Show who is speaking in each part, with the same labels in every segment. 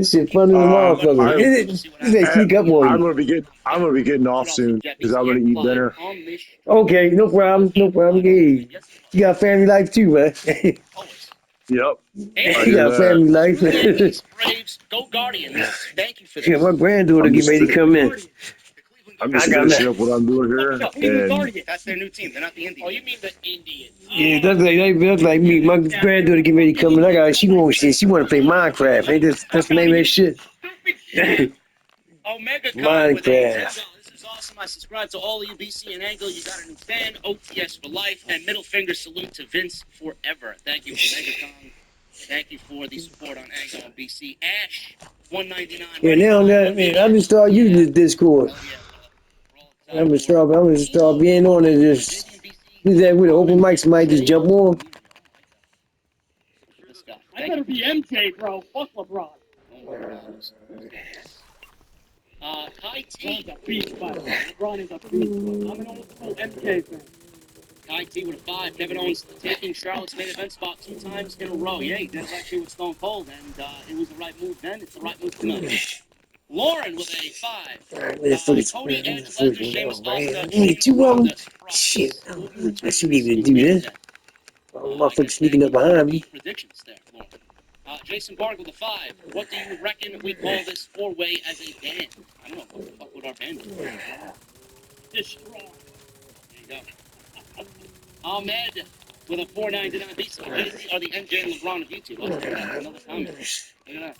Speaker 1: This shit funny as a motherfucker.
Speaker 2: I
Speaker 1: This they sneak up on you.
Speaker 2: I'm gonna be getting off soon because I'm gonna eat dinner.
Speaker 1: Okay, no problem, no problem. Hey, you got a family life too, man.
Speaker 2: Yep, I
Speaker 1: You
Speaker 2: hear
Speaker 1: got a
Speaker 2: that.
Speaker 1: family life.
Speaker 3: Go Guardians. Thank you for
Speaker 1: Yeah,
Speaker 3: this.
Speaker 1: my granddaughter
Speaker 2: I'm
Speaker 1: get
Speaker 2: just
Speaker 1: ready to come in.
Speaker 2: I'm
Speaker 1: I
Speaker 2: just
Speaker 1: got
Speaker 2: finishing
Speaker 1: that.
Speaker 2: up what I'm doing here, and
Speaker 3: That's their new team. They're not the Indians. Oh, you mean the Indians?
Speaker 1: Yeah, that's like me. My granddaughter get ready to come in. I got. She want to play Minecraft. Ain't that's the name of that shit?
Speaker 3: OmegaCon with a $10.
Speaker 1: Minecraft.
Speaker 3: This is awesome. I subscribe to all of you, BC and Angle. You got a new fan, OTS for life, and middle finger salute to Vince forever. Thank you, OmegaCon. Thank you for the support on Angle and BC. Ash, 199.
Speaker 1: Yeah, now that man, I'm gonna start using this Discord.
Speaker 3: Hell yeah, brother. We're all
Speaker 1: I'm gonna
Speaker 3: excited for it.
Speaker 1: start being on it. Just do that with an open mic. Somebody just jump on.
Speaker 3: This guy.
Speaker 4: I better be MJ, bro. Fuck LeBron.
Speaker 3: Oh my God. Kai
Speaker 4: LeBron's
Speaker 3: T.
Speaker 4: a beast, but LeBron is a beast. I'm an old school MJ fan.
Speaker 3: Kai T with a 5. Kevin Owens taking Charlotte's main event spot 2 times in a row. Yeah, he did it actually with Stone Cold, and it was the right move then. It's the right move now. Lauren with a 5. Cody Edge, Lesnar, Sheamus, Asuka,
Speaker 1: Only two of them.
Speaker 3: Rollins,
Speaker 1: Shit,
Speaker 3: Roman
Speaker 1: I shouldn't
Speaker 3: returns
Speaker 1: even
Speaker 3: to
Speaker 1: do
Speaker 3: main
Speaker 1: that.
Speaker 3: event.
Speaker 1: Motherfucker sneaking up behind me.
Speaker 3: Predictions there, Lauren. Jason Barg with a 5. What do you reckon we call this 4-way as a band? I don't know. What the fuck would our band be?
Speaker 4: Destroy.
Speaker 3: There you go. Ahmed with a 499. These are the MJ and LeBron of YouTube. Let's take that. Another comment. Look at that.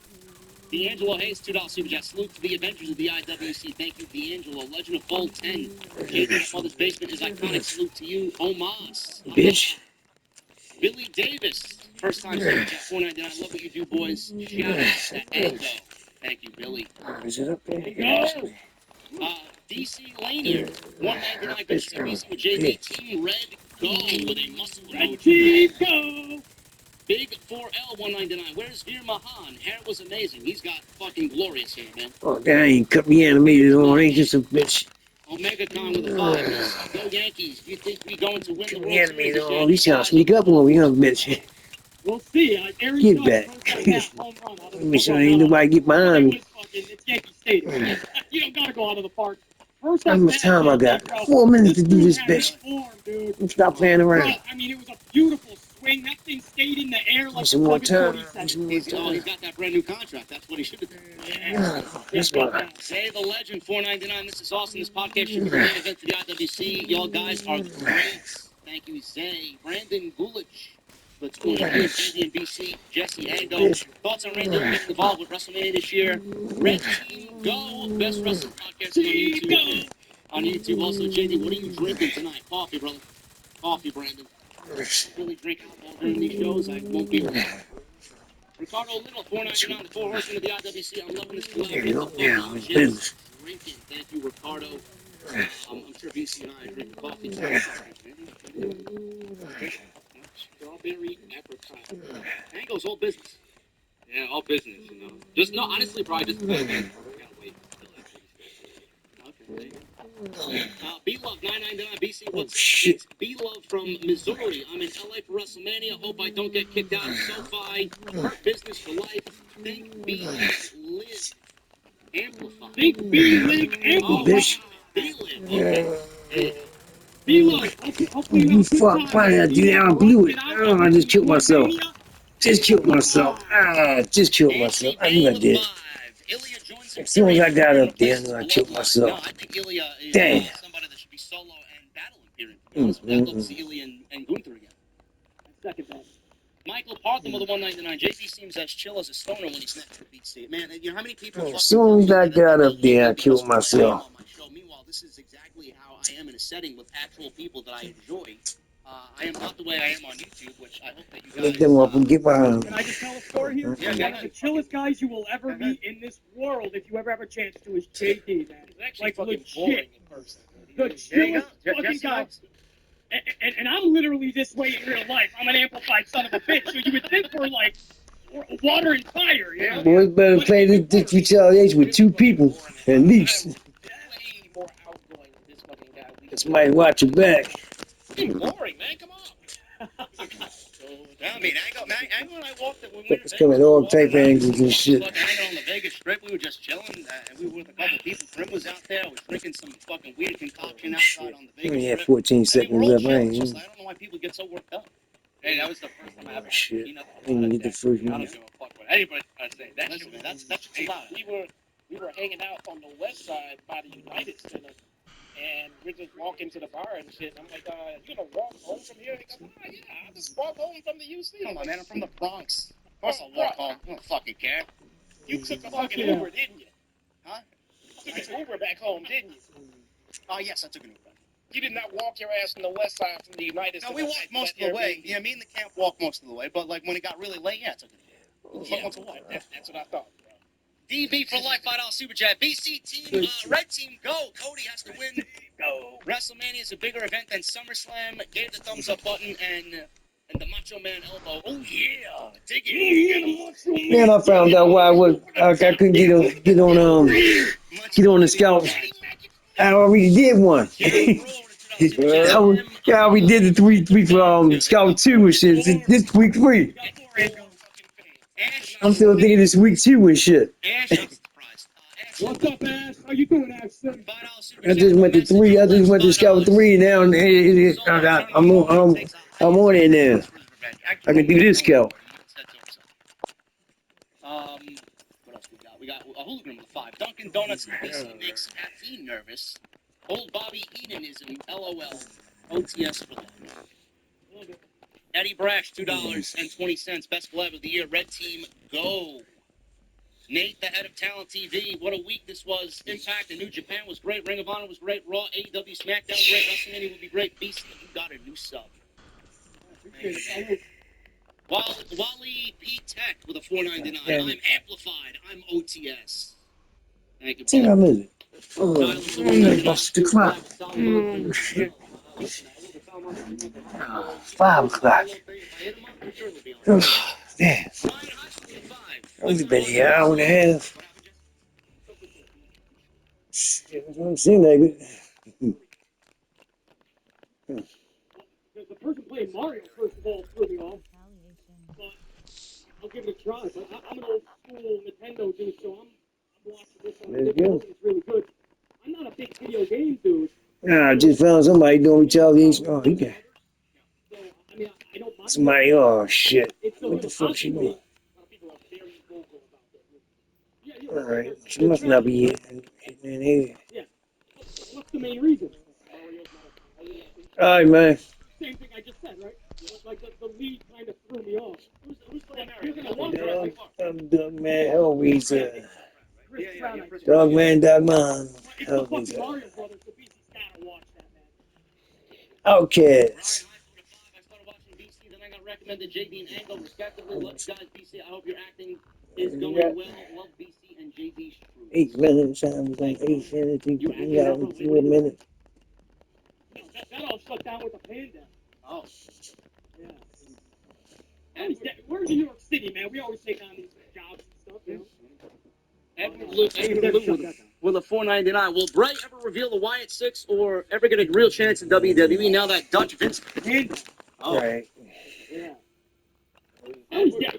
Speaker 3: D'Angelo Hayes, $2 super chat. Salute to the Avengers of the IWC. Thank you, D'Angelo. Legend of Fold 10. JD's Mother's Basement is iconic. Salute to you, Omas.
Speaker 1: Bitch.
Speaker 3: Billy Davis, first time super chat, 499. Love what you do, boys. Shout out to Ando. Thank you, Billy.
Speaker 1: Is it up there?
Speaker 4: Go!
Speaker 3: DC Lanier, 199. Good to see BC with JD. Team Red Go with a muscle
Speaker 4: Red
Speaker 3: emoji.
Speaker 4: team, go!
Speaker 3: Big 4L 199. Where's Veer Mahan? Hair was amazing. He's got fucking glorious hair, man.
Speaker 1: Oh, that ain't cut me animated on. Ain't just a bitch.
Speaker 3: OmegaCon with a 5. Go Yankees. Do you think we going to win the
Speaker 1: Cut
Speaker 3: World
Speaker 1: me animated
Speaker 3: Series?
Speaker 1: on. These trying to sneak up on me, huh, bitch?
Speaker 4: We'll see. Aaron
Speaker 1: Get
Speaker 4: Judge
Speaker 1: back.
Speaker 4: first at bat, home run out of
Speaker 1: Let
Speaker 4: the
Speaker 1: me show you, ain't nobody get behind me.
Speaker 4: It's Yankee Stadium. You don't gotta go out of the park. First
Speaker 1: How
Speaker 4: at
Speaker 1: much
Speaker 4: bat,
Speaker 1: time I got?
Speaker 4: bro.
Speaker 1: 4 minutes to do
Speaker 4: dude
Speaker 1: this,
Speaker 4: had his
Speaker 1: bitch.
Speaker 4: form, dude.
Speaker 1: Stop playing
Speaker 4: Bro,
Speaker 1: around.
Speaker 4: I mean, it was a beautiful swing. That thing stayed in the air like
Speaker 1: Some more time.
Speaker 4: 747.
Speaker 1: Some more
Speaker 3: He's
Speaker 1: time.
Speaker 3: got that brand new contract. That's what he should have done.
Speaker 4: Yeah.
Speaker 1: This one.
Speaker 3: Say the legend, 499. This is awesome. This podcast should be the main event for the IWC. Y'all guys are great. Thank you, Zay. Brandon Gulich. The 20 years, JD and BC. Jesse Ango. Thoughts on Randy Orton getting involved with WrestleMania this year? Red Team Go. Best wrestling podcast on YouTube. On YouTube. Also, JD, what are you drinking tonight? Coffee, brother. Coffee, Brandon. Really drink alcohol during these shows. I won't be. Ricardo Little, 499, the 4 horsemen of the IWC. I'm loving this collab.
Speaker 1: There you go.
Speaker 3: What the
Speaker 1: Yeah,
Speaker 3: fuck
Speaker 1: it's
Speaker 3: is
Speaker 1: business.
Speaker 3: drinking? Thank you, Ricardo. I'm sure BC and I are drinking coffee too. Strawberry apricot. Mango's all business. Yeah, all business, you know. Just, no, honestly, probably just gotta wait until after these guys. Okay, there you go. B-Love 999 BC, what's up?
Speaker 1: Shit.
Speaker 3: It's B-Love from Missouri. I'm in LA for WrestleMania. Hope I don't get kicked out of SoFi. Hurt business for life. Think B live. Amplify.
Speaker 4: Think B Live
Speaker 3: Oh,
Speaker 1: Bitch.
Speaker 3: B live. Okay.
Speaker 4: B-Love, hopefully you have a good
Speaker 1: Fuck,
Speaker 4: time,
Speaker 1: why did I
Speaker 4: man.
Speaker 1: do that? I blew it. Oh, I just killed myself.
Speaker 4: Mania.
Speaker 1: Just killed myself. Just killed myself. I knew I did.
Speaker 3: Ilya joins
Speaker 1: As soon as I got up there, I knew I killed
Speaker 3: No,
Speaker 1: myself.
Speaker 3: I think Ilya is
Speaker 1: Damn.
Speaker 3: somebody that should be solo and battling here. To be honest with you, I'd love to see Ilya and Gunther again.
Speaker 4: Second that.
Speaker 3: Michael Partham with the 199. JP seems as chill as a stoner when he's next to BC. Man, you know how many people?
Speaker 1: As soon as I got up there, I killed myself.
Speaker 3: On my show. Meanwhile, this is exactly how I am in a setting with actual people that I enjoy. I am not the way I am on YouTube, which I hope that you guys.
Speaker 1: Let them up and get behind
Speaker 4: Can I just tell a story here?
Speaker 3: Yeah,
Speaker 4: One of the chillest guys you will ever meet in this world, if you ever have a chance to, is JD, man. Like, legit. The chillest fucking guy. And I'm literally this way in real life. I'm an amplified son of a bitch, so you would think we're like water and fire, you know?
Speaker 1: Boys better play this retaliation with 2 people, at least.
Speaker 3: Way more outgoing with this fucking guy.
Speaker 1: Somebody watch your back.
Speaker 3: It's boring, man. Come on. I mean, Angle and I walked it when we were
Speaker 1: It's coming all type of angles and shit.
Speaker 3: hanging on the Vegas we were just chilling, and we were with a couple people. Grim was out there. I was drinking some fucking weird concoction outside on the
Speaker 1: We
Speaker 3: Vegas
Speaker 1: had
Speaker 3: Strip.
Speaker 1: 14
Speaker 3: I mean, we're
Speaker 1: seconds
Speaker 3: all
Speaker 1: left.
Speaker 3: chill.
Speaker 1: I
Speaker 3: It's just,
Speaker 1: ain't.
Speaker 3: I don't know why people get so worked up. Hey, that was the first time I ever
Speaker 1: Shit.
Speaker 3: seen nothing
Speaker 1: I didn't
Speaker 3: about
Speaker 1: get the
Speaker 3: it.
Speaker 1: first
Speaker 3: I
Speaker 1: one.
Speaker 3: don't give a fuck what anybody say. That shit, man, that's too loud.
Speaker 5: We were hanging out on the west side by the United Center, and we're just walking to the bar and shit. I'm like, you gonna walk home from here? He goes, oh yeah, I just walk home from the UC.
Speaker 3: Come on, man, I'm from the Bronx. Of course I'll walk home. I don't fucking care.
Speaker 5: You took a
Speaker 4: Fuck
Speaker 5: fucking
Speaker 4: yeah.
Speaker 5: Uber, didn't you?
Speaker 3: Huh?
Speaker 5: You took an Uber back home, didn't you?
Speaker 3: Oh, yes, I took an Uber.
Speaker 5: You did not walk your ass from the west side from the United
Speaker 3: No,
Speaker 5: Center.
Speaker 3: we walked most of the way. Yeah, me and the camp walked most of the way, but like when it got really late, yeah, I took an Uber.
Speaker 5: Yeah, that's what I thought. Bro.
Speaker 3: DB for life, $5 super chat. BC team, red team, go. Cody has to win.
Speaker 5: Go.
Speaker 3: WrestleMania is a bigger event than SummerSlam. Gave the thumbs up button and the Macho Man elbow. Oh yeah, dig it.
Speaker 1: Man, I found out why I couldn't get on the scout. I already did one. I already did the three for Scout 2 and shit. This week 3. I'm still thinking this week 2 and shit.
Speaker 3: Ash, I'm surprised.
Speaker 4: What's up, Ash? How you doing, Ashton?
Speaker 1: I just went to 3. I just went to Scout 3 now, and I'm on it now. I can do this scout.
Speaker 3: What else we got? We got a hooligan with 5. Dunkin' Donuts and BC makes caffeine nervous. Old Bobby Edenism, LOL. OTS for life. Eddie Brash, $2.20. Best collab of the year. Red team, go. Nate, the head of Talent TV. What a week this was. Impact and New Japan was great. Ring of Honor was great. Raw, AEW, SmackDown, great. WrestleMania would be great. BC, you got a new sub. Wally P. Tech with a $4.99. I'm amplified. I'm OTS. Thank you,
Speaker 1: See,
Speaker 3: brother.
Speaker 1: I'm in it. Lost the clock. 5 o'clock. Damn. Only been here an hour and a half. Don't seem like it.
Speaker 4: The person playing Mario, first of all, threw me off. But I'll give it a try. But I'm an old school Nintendo dude, so I'm watching this on the
Speaker 1: There you
Speaker 4: video.
Speaker 1: go.
Speaker 4: It's really good. I'm not a big video game dude.
Speaker 1: I just found somebody doing retaliation. Oh, he got
Speaker 4: So, I mean, I don't mind.
Speaker 1: somebody. Oh, shit.
Speaker 4: It's a
Speaker 1: What the
Speaker 4: little
Speaker 1: fuck she doing?
Speaker 4: A lot of people are very vocal about it. Yeah, yeah.
Speaker 1: Alright, she must not be here.
Speaker 4: Yeah. What's the main reason?
Speaker 1: Alright, man.
Speaker 4: Same thing I just said, right? Like the lead kind of threw me off. Who's playing Mario? You're gonna wonder.
Speaker 1: I'm Dogman Hellraiser.
Speaker 4: Chris Brown.
Speaker 1: Dogman, Dogman.
Speaker 4: It's the fucking
Speaker 1: Hellraiser.
Speaker 4: Mario Brothers, so BC's gotta watch that, man.
Speaker 1: Outcast.
Speaker 3: I started watching BC, then I got recommended JD and Angle, respectively. Love you guys, BC. I hope your acting is going well. Love BC and JD.
Speaker 1: 8 minutes. I'm like 8 minutes. You got me 4 minutes.
Speaker 4: That all shut down with the pandemic.
Speaker 3: Oh.
Speaker 4: Yeah. We're in New York City, man. We always take on these jobs and stuff, you know?
Speaker 3: Edward Luke with a $4.99. Will Bray ever reveal the Wyatt Six or ever get a real chance in WWE now that Dutch Vince? Oh.
Speaker 1: Right.
Speaker 4: Yeah.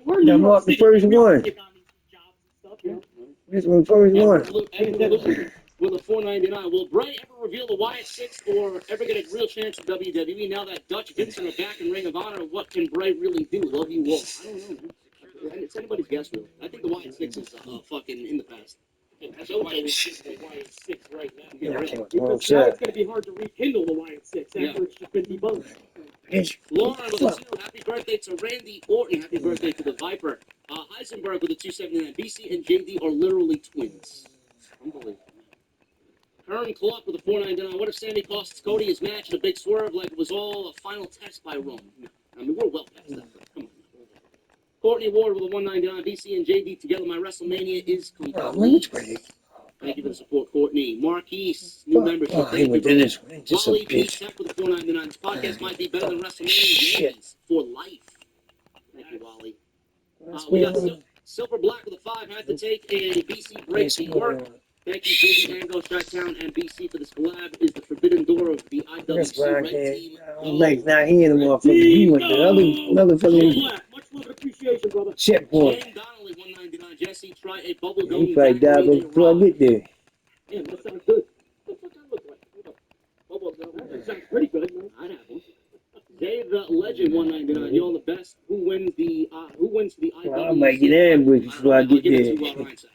Speaker 4: We're in New
Speaker 1: I'm
Speaker 4: York
Speaker 1: off the
Speaker 4: City.
Speaker 1: first
Speaker 4: We always
Speaker 1: one.
Speaker 4: take on these jobs and stuff, you know?
Speaker 1: This one first one.
Speaker 3: Edward Luke with a $4.99. Will Bray ever reveal the Wyatt Six or ever get a real chance in WWE now that Dutch Vince are back in Ring of Honor? What can Bray really do? Love you all. I don't know. It's anybody's guess, really. I think the Wyatt Six is fucking in the past.
Speaker 4: That's the Wyatt Six right now.
Speaker 1: Yeah,
Speaker 4: Because now
Speaker 1: well
Speaker 4: it's
Speaker 1: said.
Speaker 4: going to be hard to rekindle the Wyatt Six after it's just been debunked.
Speaker 3: Lauren with a 2. Happy birthday to Randy Orton. Happy birthday to the Viper. Heisenberg with a 279. BC and JD are literally twins. Unbelievable. Kern Clark with a 4.99. What if Sammy costs Cody his match in a big swerve like it was all a final test by Rome? No. I mean, we're well past that. Come on. Courtney Ward with a 199. BC and JD together. My WrestleMania is complete. Thank you for the support, Courtney. Marquise, new membership.
Speaker 1: Oh, he went in this one. Just a
Speaker 3: Wally P.
Speaker 1: bitch.
Speaker 3: Tech with a 4.99. This podcast might be better than WrestleMania Yankees for life. Thank you, Wally. We got Silver Black with a 5. Had to take a BC break from work. Thank you, JD Ango, Chi-Town, and BC for this collab. Is the forbidden door of the
Speaker 1: That's
Speaker 3: IWC
Speaker 1: why I
Speaker 3: Red
Speaker 1: can't.
Speaker 3: Team.
Speaker 1: I'm like not hearing the motherfucker. He went to another fucking
Speaker 4: Much love and appreciation, brother.
Speaker 1: checkpoint.
Speaker 3: Shane Donnelly, 199. Jesse try a bubble
Speaker 1: He
Speaker 3: gum
Speaker 1: probably died
Speaker 3: Day
Speaker 1: before I
Speaker 3: Raw.
Speaker 1: get there.
Speaker 4: Damn, that sounds good. What the fuck I look like? Hold up. Bubble gum. That sounds pretty good.
Speaker 3: I'd have one. Dave the Legend 199. Y'all the best. Who wins the
Speaker 1: Well, I
Speaker 3: IWC?
Speaker 1: might get ambushed before I get
Speaker 3: give it
Speaker 1: there.
Speaker 3: to Ryan Sack.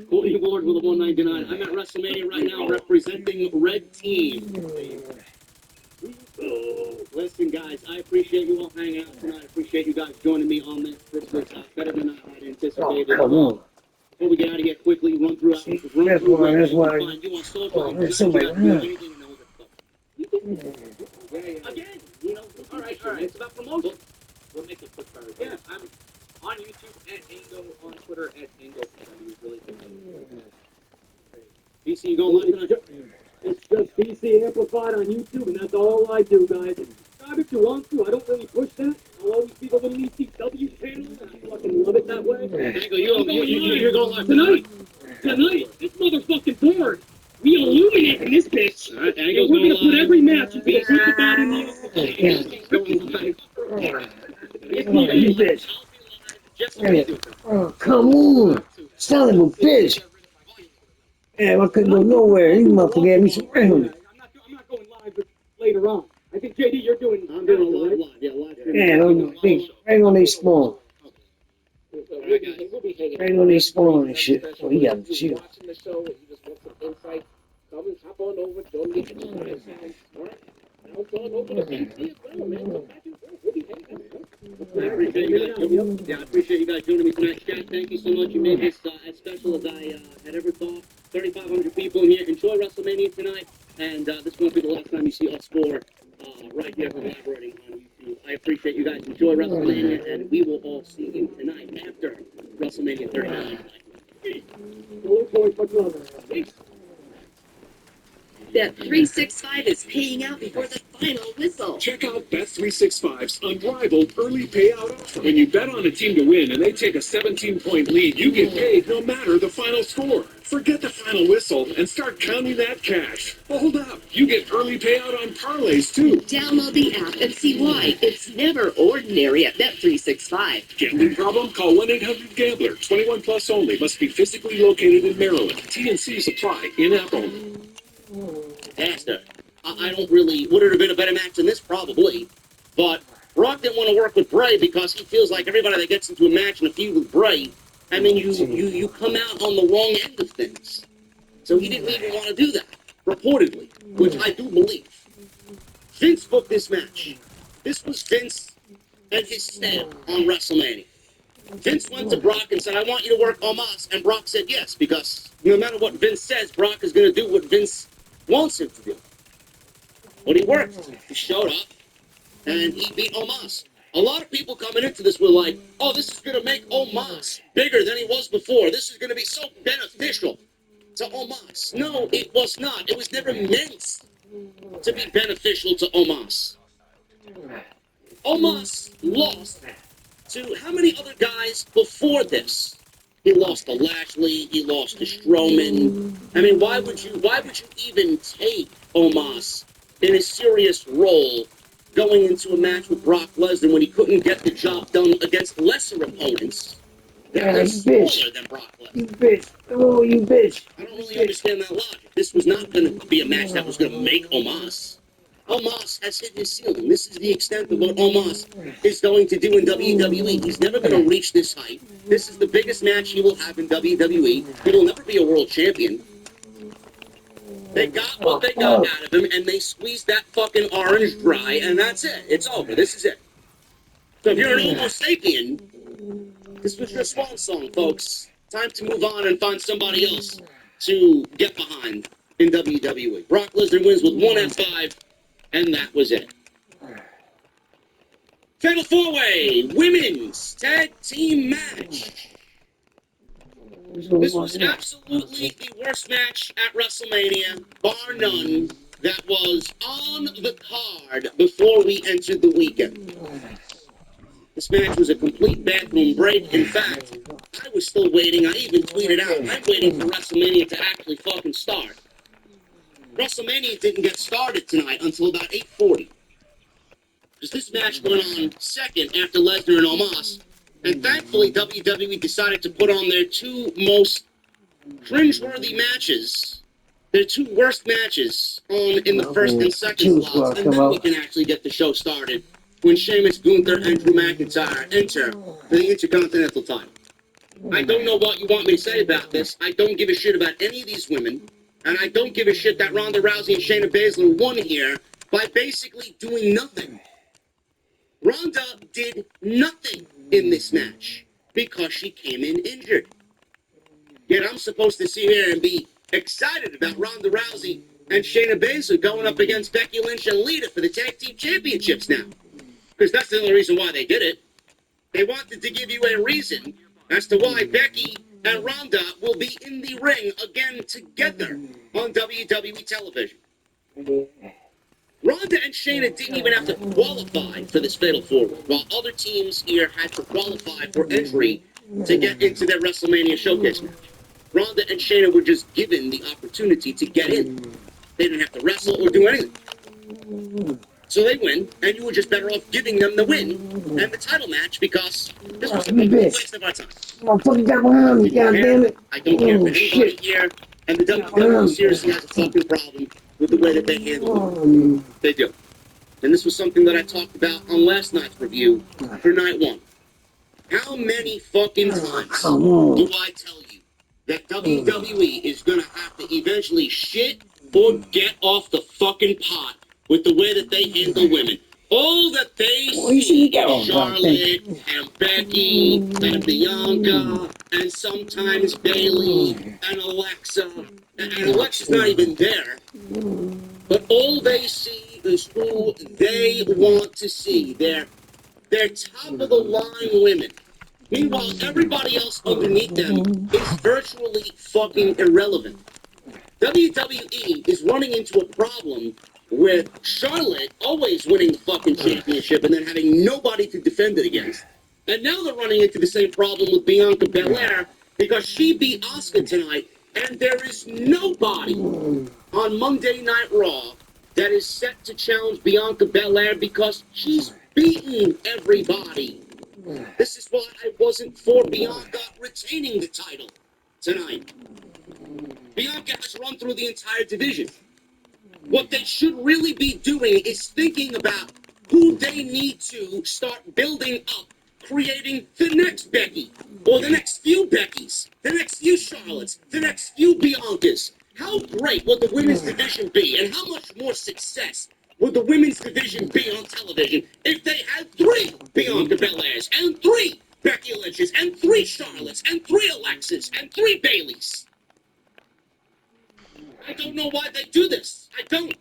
Speaker 3: Cody Ward with a 199. I'm at WrestleMania right now representing Red Team. Listen, guys, I appreciate you all hanging out tonight. I appreciate you guys joining me on this. This was better than I had anticipated.
Speaker 1: Come on.
Speaker 3: Before we get out of here quickly, run through
Speaker 1: That's why.
Speaker 3: Red
Speaker 1: That's
Speaker 3: Team.
Speaker 1: why.
Speaker 3: Find you on social.
Speaker 1: Oh,
Speaker 3: Tonight,
Speaker 1: there's
Speaker 3: you
Speaker 1: somebody
Speaker 3: guys do
Speaker 1: around.
Speaker 3: anything and know that. Again, you know, all right. It's about promotion.
Speaker 6: We'll make it quick for everybody.
Speaker 3: Yeah.
Speaker 6: I'm on YouTube at Ango, on Twitter at Ango. Really good.
Speaker 3: DC, you going live tonight?
Speaker 4: It's just BC Amplified on YouTube, and that's all I do, guys. Subscribe if you want to. I don't really push that. I'll always be the little ECW channel, and I fucking love it that way.
Speaker 3: Angle, you're going live
Speaker 4: Tonight, this motherfucking board, we illuminating this bitch.
Speaker 3: All right,
Speaker 4: And
Speaker 3: Angle's
Speaker 4: we're
Speaker 3: going
Speaker 4: gonna put
Speaker 3: live.
Speaker 4: every match you can think about in the
Speaker 3: Going live.
Speaker 1: You bitch.
Speaker 3: Jesse, what are you doing?
Speaker 1: Oh, come on. Son of a bitch. Damn, I couldn't go nowhere. You motherfucker had me surrounded.
Speaker 4: I'm not going live, but later on. I think JD, you're doing.
Speaker 3: I'm doing a live. Yeah, live.
Speaker 1: Yeah, right on they spawn.
Speaker 6: We'll be hanging
Speaker 1: Right on they spawn and shit. Oh, he got the shield.
Speaker 6: watching the show and you just want some insight. Come and hop on over. Don't get your sound. All right? Now it's on over to BT as well, man. Come back and forth. We'll be hanging out.
Speaker 3: I appreciate you guys. Yeah, I appreciate you guys joining me tonight. Chat, thank you so much. You made this as special as I had ever thought. 3,500 people in here. Enjoy WrestleMania tonight, and this won't be the last time you see us four right here collaborating on YouTube. I appreciate you guys. Enjoy WrestleMania, and we will all see you tonight after WrestleMania 39.
Speaker 4: Peace.
Speaker 7: Bet 365 is paying out before the final whistle.
Speaker 8: Check out Bet365's unrivaled early payout offer. When you bet on a team to win and they take a 17-point lead, you get paid no matter the final score. Forget the final whistle and start counting that cash. Hold up, you get early payout on parlays too.
Speaker 7: Download the app and see why it's never ordinary at Bet365.
Speaker 8: Gambling problem? Call 1-800-GAMBLER. 21 plus only. Must be physically located in Maryland. T&C supply. In-app only.
Speaker 3: Disaster. I don't really. Would it have been a better match than this? Probably. But Brock didn't want to work with Bray because he feels like everybody that gets into a match and a feud with Bray, I mean, you come out on the wrong end of things. So he didn't even want to do that, reportedly, which I do believe. Vince booked this match. This was Vince and his stamp on WrestleMania. Vince went to Brock and said, I want you to work Omos. And Brock said yes, because no matter what Vince says, Brock is going to do what Vince wants him to do. But he worked. He showed up, and he beat Omos. A lot of people coming into this were like, oh, this is going to make Omos bigger than he was before. This is going to be so beneficial to Omos. No, it was not. It was never meant to be beneficial to Omos. Omos lost to how many other guys before this? He lost to Lashley. He lost to Strowman. I mean, why would you even take Omos in a serious role going into a match with Brock Lesnar when he couldn't get the job done against lesser opponents that were smaller than Brock Lesnar?
Speaker 1: You bitch. Oh, you bitch.
Speaker 3: I don't really understand that logic. This was not going to be a match that was going to make Omos. Omos has hit his ceiling. This is the extent of what Omos is going to do in WWE. He's never going to reach this height. This is the biggest match he will have in WWE. He will never be a world champion. They got what they got out of him, and they squeezed that fucking orange dry, and that's it. It's over. This is it. So if you're an Homo sapien, this was your swan song, folks. Time to move on and find somebody else to get behind in WWE. Brock Lesnar wins with 1 F5. And that was it. Fatal 4-Way Women's Tag Team Match. This was absolutely the worst match at WrestleMania, bar none, that was on the card before we entered the weekend. This match was a complete bathroom break. In fact, I was still waiting. I even tweeted out, I'm waiting for WrestleMania to actually fucking start. WrestleMania didn't get started tonight until about 8:40. Because this match went on second after Lesnar and Omos. And thankfully, WWE decided to put on their two most cringeworthy matches, their two worst matches, on in the first and second slots, and then we can actually get the show started when Sheamus, Gunther, and Drew McIntyre enter for the Intercontinental title. I don't know what you want me to say about this. I don't give a shit about any of these women, and I don't give a shit that Ronda Rousey and Shayna Baszler won here by basically doing nothing. Ronda did nothing in this match because she came in injured. Yet I'm supposed to sit here and be excited about Ronda Rousey and Shayna Baszler going up against Becky Lynch and Lita for the tag team championships now. Because that's the only reason why they did it. They wanted to give you a reason as to why Becky and Ronda will be in the ring again together on WWE television. Ronda and Shayna didn't even have to qualify for this Fatal 4-Way, while other teams here had to qualify for entry to get into their WrestleMania showcase match. Ronda and Shayna were just given the opportunity to get in. They didn't have to wrestle or do anything. So they win, and you were just better off giving them the win and the title match because this was a waste of our time.
Speaker 1: Motherfucker got behind me, goddammit.
Speaker 3: I don't care for anybody here, and the WWE seriously has a fucking problem with the way that they handle it. They do. And this was something that I talked about on last night's review for night one. How many fucking times do I tell you that WWE is gonna have to eventually shit or get off the fucking pot with the way that they handle women? All that they see is Charlotte and Becky and Bianca and sometimes Bayley and Alexa. And Alexa's not even there. But all they see is who they want to see. They're top of the line women. Meanwhile, everybody else underneath them is virtually fucking irrelevant. WWE is running into a problem with Charlotte always winning the fucking championship and then having nobody to defend it against. And now they're running into the same problem with Bianca Belair because she beat Asuka tonight, and there is nobody on Monday Night Raw that is set to challenge Bianca Belair because she's beaten everybody. This is why I wasn't for Bianca retaining the title tonight. Bianca has run through the entire division. What they should really be doing is thinking about who they need to start building up, creating the next Becky, or the next few Beckys, the next few Charlottes, the next few Biancas. How great would the women's division be, and how much more success would the women's division be on television if they had 3 Bianca Belairs, and 3 Becky Lynches, and 3 Charlottes, and 3 Alexas, and 3 Baileys? I don't know why they do this. I don't.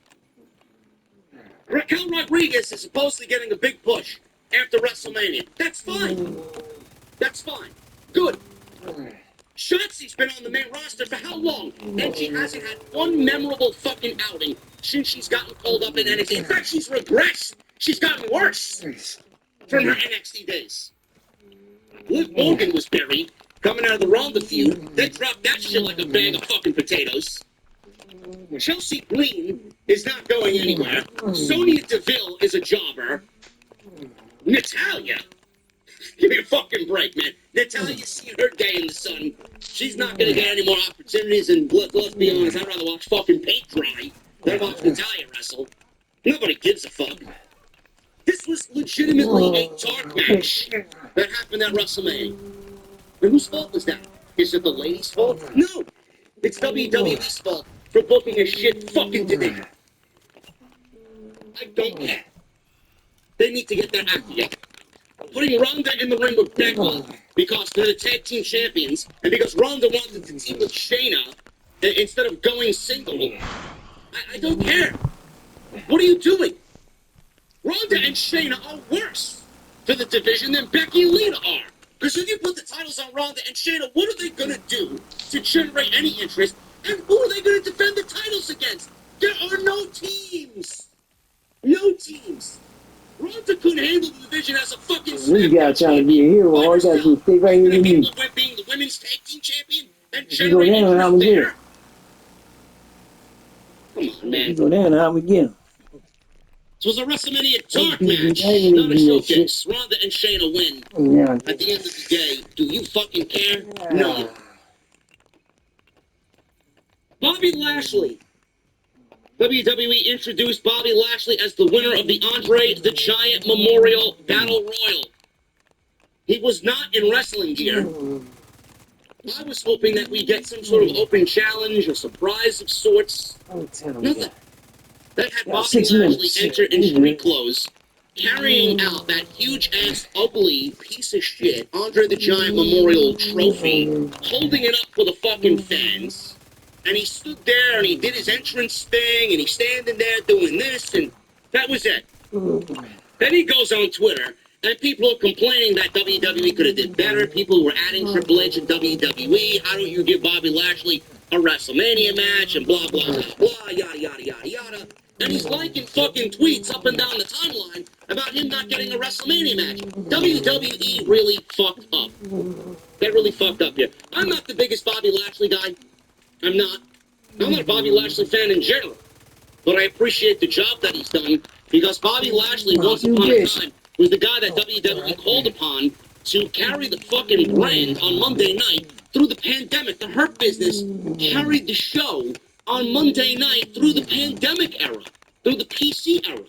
Speaker 3: Raquel Rodriguez is supposedly getting a big push after WrestleMania. That's fine. That's fine. Good. Shotzi's been on the main roster for how long? And she hasn't had one memorable fucking outing since she's gotten called up in NXT. In fact, she's regressed. She's gotten worse from her NXT days. Liv Morgan was buried coming out of the Ronda feud. They dropped that shit like a bag of fucking potatoes. Chelsea Green is not going anywhere. Sonya Deville is a jobber. Natalya, give me a fucking break, man. Natalya's seen her day in the sun. She's not gonna get any more opportunities, and let's be honest, I'd rather watch fucking paint dry than watch Natalya wrestle. Nobody gives a fuck. This was legitimately a dark match that happened at WrestleMania. And whose fault was that? Is it the ladies' fault? No! It's WWE's fault for booking a shit fucking division. I don't care. They need to get their act together. Putting Ronda in the ring with Becky because they're the tag team champions, and because Ronda wanted to team with Shayna instead of going single. I don't care. What are you doing? Ronda and Shayna are worse for the division than Becky and Lita are. Because if you put the titles on Ronda and Shayna, what are they going to do to generate any interest? And who are they going to defend the titles against? There are no teams. No teams. Ronda couldn't handle the division as a fucking
Speaker 1: This guy trying to be a hero. All I gotta do is stay right here with me.
Speaker 3: Being the women's tag team champion and
Speaker 1: If you go down, I'm again.
Speaker 3: Come on, man.
Speaker 1: If you go down, I'm again.
Speaker 3: This was a WrestleMania dark match, not a showcase. Ronda and Shayna win. At the end of the day, do you fucking care? No. Bobby Lashley. WWE introduced Bobby Lashley as the winner of the Andre the Giant Memorial Battle Royal. He was not in wrestling gear. I was hoping that we get some sort of open challenge, a surprise of sorts. Nothing. That had Bobby Lashley enter in street clothes, carrying out that huge-ass, ugly piece of shit Andre the Giant Memorial Trophy, holding it up for the fucking fans. And he stood there and he did his entrance thing and he's standing there doing this and that was it. Then he goes on Twitter and people are complaining that WWE could have did better. People were adding Triple H and WWE. How don't you give Bobby Lashley a WrestleMania match and blah, blah, blah, blah, yada, yada, yada, yada. And he's liking fucking tweets up and down the timeline about him not getting a WrestleMania match. WWE really fucked up. They really fucked up here. I'm not the biggest Bobby Lashley guy. I'm not a Bobby Lashley fan in general, but I appreciate the job that he's done because Bobby Lashley, once upon a time, was the guy that WWE called upon to carry the fucking brand on Monday night through the pandemic. The Hurt Business carried the show on Monday night through the pandemic era, through the PC era.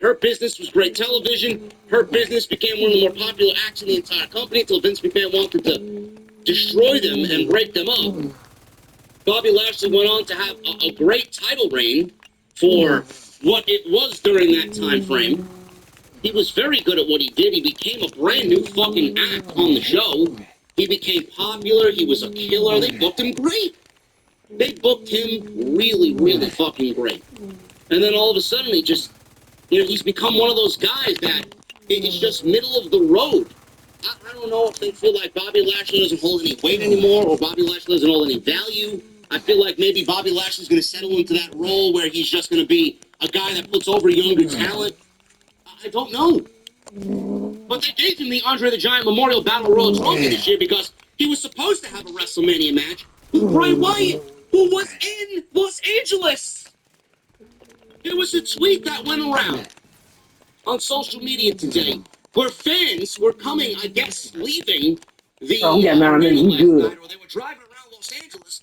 Speaker 3: Hurt Business was great television. Hurt Business became one of the more popular acts in the entire company until Vince McMahon wanted to destroy them and break them up. Bobby Lashley went on to have a great title reign for what it was during that time frame. He was very good at what he did. He became a brand new fucking act on the show. He became popular. He was a killer. They booked him great. They booked him really, really fucking great. And then all of a sudden, he just, he's become one of those guys that it's just middle of the road. I don't know if they feel like Bobby Lashley doesn't hold any weight anymore or Bobby Lashley doesn't hold any value. I feel like maybe Bobby Lashley's going to settle into that role where he's just going to be a guy that puts over younger talent. I don't know. But they gave him the Andre the Giant Memorial Battle Royal Trophy this year because he was supposed to have a WrestleMania match with Bray Wyatt, who was in Los Angeles. There was a tweet that went around on social media today where fans were coming, I guess, leaving the arena last night, or they were driving around Los Angeles,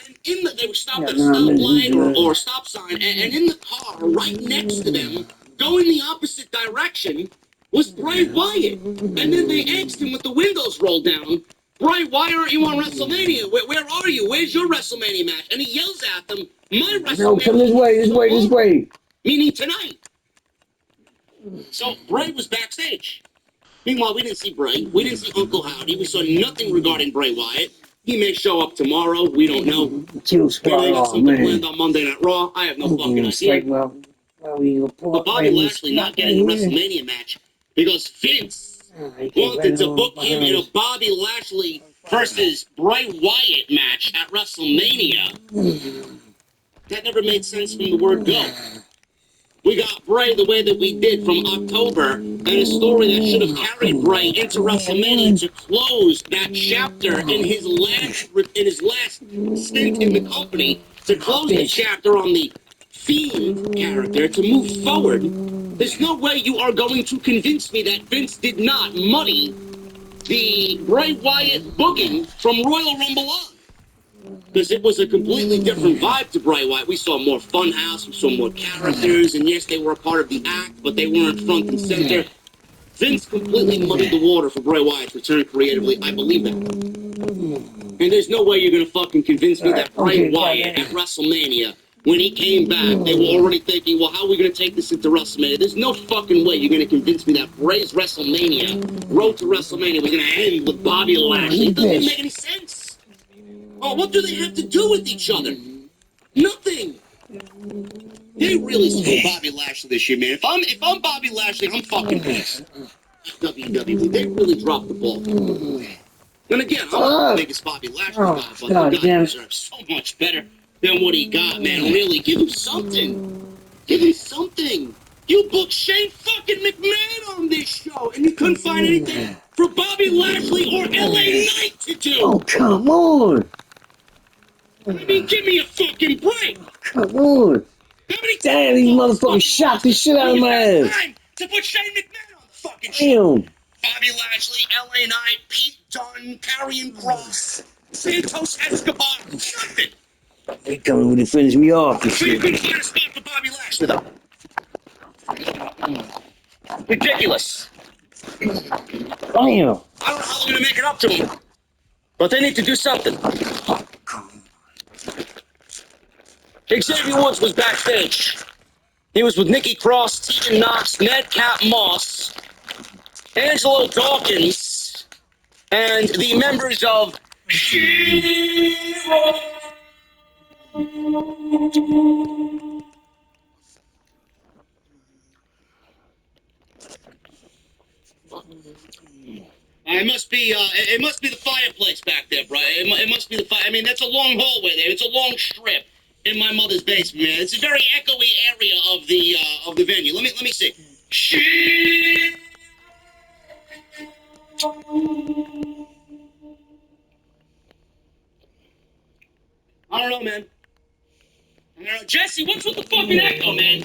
Speaker 3: and they were stopped at a stoplight or stop sign, and in the car right next to them, going the opposite direction, was Bray Wyatt. And then they asked him with the windows rolled down, Bray, why aren't you on WrestleMania? Where are you? Where's your WrestleMania match? And he yells at them, my WrestleMania
Speaker 1: No, come this way.
Speaker 3: meaning tonight. So Bray was backstage. Meanwhile, we didn't see Bray. We didn't see Uncle Howdy. We saw nothing regarding Bray Wyatt. He may show up tomorrow. We don't know. Maybe got something planned on Monday Night Raw. I have no fucking idea. But Bobby Lashley not getting a WrestleMania match because Vince wanted to book him in a Bobby Lashley versus Bray Wyatt match at WrestleMania. That never made sense from the word go. We got Bray the way that we did from October, and a story that should have carried Bray into WrestleMania to close that chapter in his last stint in the company, to close the chapter on the Fiend character, to move forward. There's no way you are going to convince me that Vince did not muddy the Bray Wyatt booking from Royal Rumble on. Because it was a completely different vibe to Bray Wyatt. We saw more funhouse, we saw more characters, and yes, they were a part of the act, but they weren't front and center. Vince completely muddied the water for Bray Wyatt's return creatively. I believe that. And there's no way you're going to fucking convince me that Bray Wyatt at WrestleMania, when he came back, they were already thinking, well, how are we going to take this into WrestleMania? There's no fucking way you're going to convince me that Bray's WrestleMania, road to WrestleMania, was going to end with Bobby Lashley. It doesn't make any sense. Oh, what do they have to do with each other? Nothing. They really screwed Bobby Lashley this year, man. If I'm Bobby Lashley, I'm fucking pissed. WWE, they really dropped the ball. And again, I'm not the biggest Bobby Lashley guy, but the guy deserves so much better than what he got, man. Really, give him something. Give him something. You booked Shane fucking McMahon on this show, and you couldn't find anything for Bobby Lashley or LA Knight to do.
Speaker 1: Oh, come on.
Speaker 3: I mean, give me a fucking break.
Speaker 1: Come on.
Speaker 3: How many
Speaker 1: Damn, these motherfuckers shot the shit out of my ass.
Speaker 3: time to put Shane McMahon on the fucking show?
Speaker 1: Damn.
Speaker 3: Bobby Lashley, LA Knight, Pete Dunne, Karrion Kross, Santos Escobar, nothing.
Speaker 1: They coming to finish me off and
Speaker 3: So you
Speaker 1: shit.
Speaker 3: couldn't find a spot for Bobby Lashley, though. Ridiculous.
Speaker 1: Damn.
Speaker 3: I don't know how they're going to make it up to him, but they need to do something. Xavier Woods was backstage. He was with Nikki Cross, Tegan Knox, Madcap Moss, Angelo Dawkins, and the members of Hero. It must be the fireplace back there, bro. It must be the fire. I mean, that's a long hallway there. It's a long strip in my mother's basement, man. It's a very echoey area of the venue. Let me see. I don't know, man. I don't know. Jesse, what's with the fucking echo, man?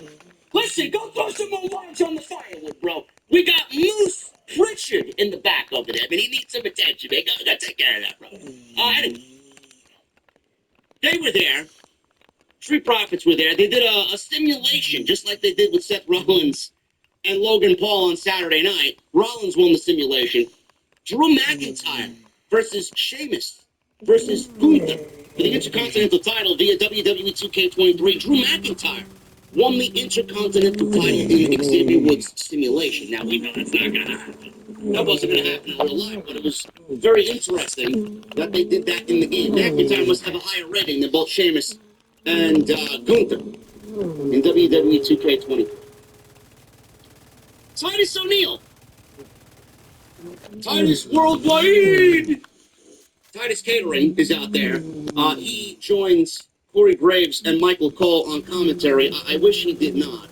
Speaker 3: Listen, go throw some more logs on the firewood, bro. We got Moose Pritchard in the back over there. I mean, he needs some attention, man. Go take care of that, bro. Anyway, they were there. Street Profits were there. They did a simulation, just like they did with Seth Rollins and Logan Paul on Saturday night. Rollins won the simulation. Drew McIntyre versus Sheamus versus Gunther for the Intercontinental title via WWE 2K23. Drew McIntyre won the Intercontinental title in Xavier Woods' simulation. Now, we know that's not going to happen. That wasn't going to happen in real life, but it was very interesting that they did that in the game. McIntyre must have a higher rating than both Sheamus and Gunther in WWE 2K23. Titus O'Neil. Titus Worldwide. Titus Catering is out there. He joins Corey Graves and Michael Cole on commentary. I wish he did not,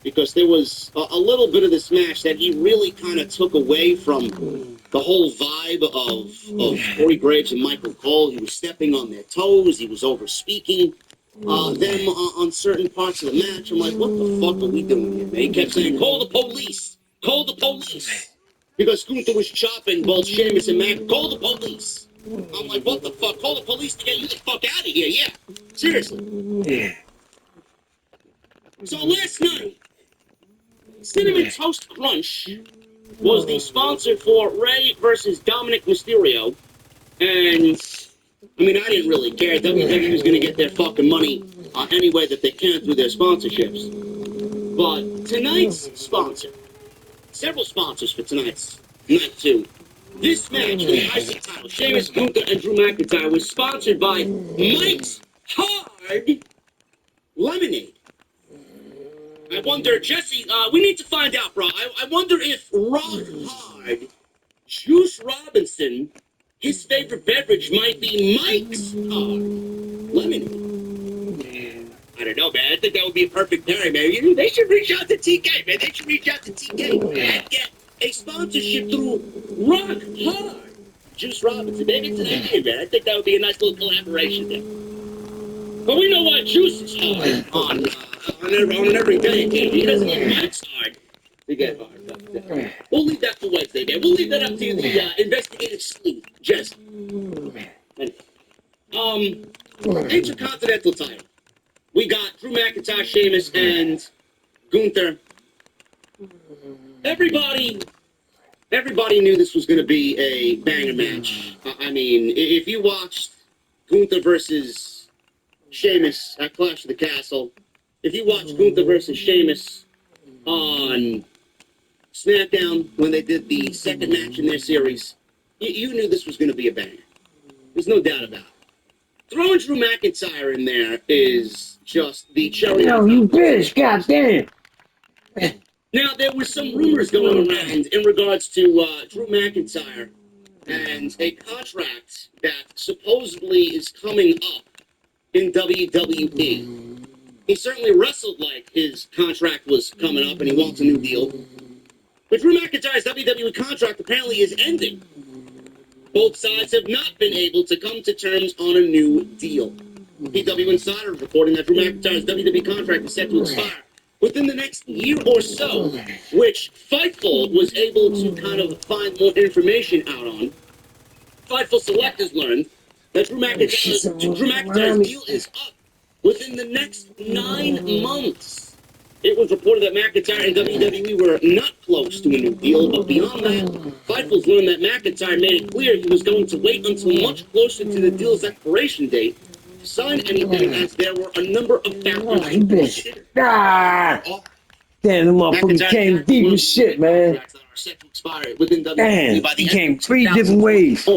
Speaker 3: because there was a little bit of this match that he really kind of took away from the whole vibe of Corey Graves and Michael Cole. He was stepping on their toes. He was over-speaking them on certain parts of the match. I'm like, what the fuck are we doing here, man? He kept saying, call the police. Call the police. Because Gunther was chopping both Sheamus and Mac. Call the police. I'm like, what the fuck? Call the police to get you the fuck out of here. Yeah. Seriously. So last night, Cinnamon Toast Crunch was the sponsor for Rey versus Dominic Mysterio. And, I mean, I didn't really care. WWE was going to get their fucking money any way that they can through their sponsorships. But tonight's sponsor, several sponsors for tonight's night two. This match, the IC title, Sheamus, Gunther, and Drew McIntyre, was sponsored by Mike's Hard Lemonade. I wonder, Jesse, we need to find out, bro. I wonder if Rock Hard, Juice Robinson, his favorite beverage might be Mike's Hard Lemonade. I don't know, man. I think that would be a perfect pairing, man. They should reach out to TK, man. They should reach out to TK and get a sponsorship through Rock Hard. Juice Robinson. Maybe it's an idea, man. I think that would be a nice little collaboration there. But we know why Juice is hard on every day. He doesn't even Mike's hard to get hard. But, we'll leave that for Wednesday, man. We'll leave that up to the investigative sleuth, Jesse. Anyway. Intercontinental title. We got Drew McIntyre, Sheamus, and Gunther. Everybody knew this was going to be a banger match. I mean, if you watched Gunther versus Sheamus at Clash of the Castle, if you watched Gunther versus Sheamus on SmackDown when they did the second match in their series, you knew this was going to be a banger. There's no doubt about it. Throwing Drew McIntyre in there is just the cherry.
Speaker 1: No, you bitch, goddamn.
Speaker 3: Now, there were some rumors going around in regards to Drew McIntyre and a contract that supposedly is coming up in WWE. He certainly wrestled like his contract was coming up and he wants a new deal. But Drew McIntyre's WWE contract apparently is ending. Both sides have not been able to come to terms on a new deal. PW Insider reporting that Drew McIntyre's WWE contract is set to expire within the next year or so, which Fightful was able to kind of find more information out on. Fightful Select has learned that Drew McIntyre's deal is up within the next 9 months. It was reported that McIntyre and WWE were not close to a new deal, but beyond that, Fightful's learned that McIntyre made it clear he was going to wait until much closer to the deal's expiration date to sign anything, as there were a number of factors to consider.
Speaker 1: Damn, the motherfucker came deep as shit, man. Damn, he came 3 different ways.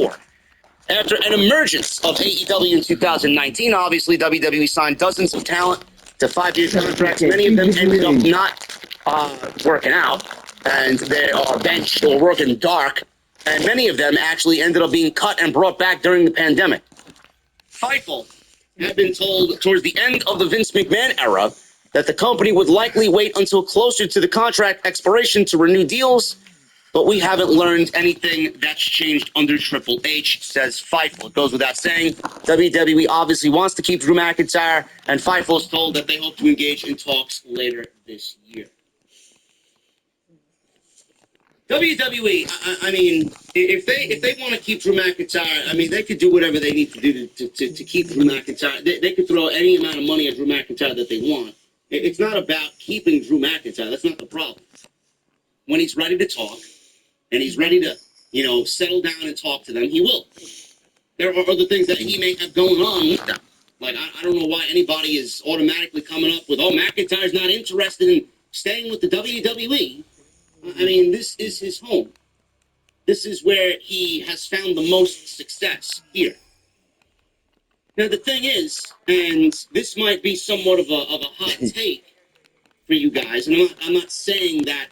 Speaker 3: After an emergence of AEW in 2019, obviously WWE signed dozens of talent to 5-year contracts. Many of them ended up not working out, and they are benched or working dark, and many of them actually ended up being cut and brought back during the pandemic. Fightful had been told towards the end of the Vince McMahon era that the company would likely wait until closer to the contract expiration to renew deals, but we haven't learned anything that's changed under Triple H, says Fightful. It goes without saying, WWE obviously wants to keep Drew McIntyre, and Fightful is told that they hope to engage in talks later this year. WWE, I mean, if they want to keep Drew McIntyre, I mean, they could do whatever they need to do to keep Drew McIntyre. They could throw any amount of money at Drew McIntyre that they want. It's not about keeping Drew McIntyre. That's not the problem. When he's ready to talk, and he's ready to, settle down and talk to them, he will. There are other things that he may have going on with them. Like, I don't know why anybody is automatically coming up with, McIntyre's not interested in staying with the WWE. I mean, this is his home. This is where he has found the most success here. Now, the thing is, and this might be somewhat of a hot take for you guys, and I'm not saying that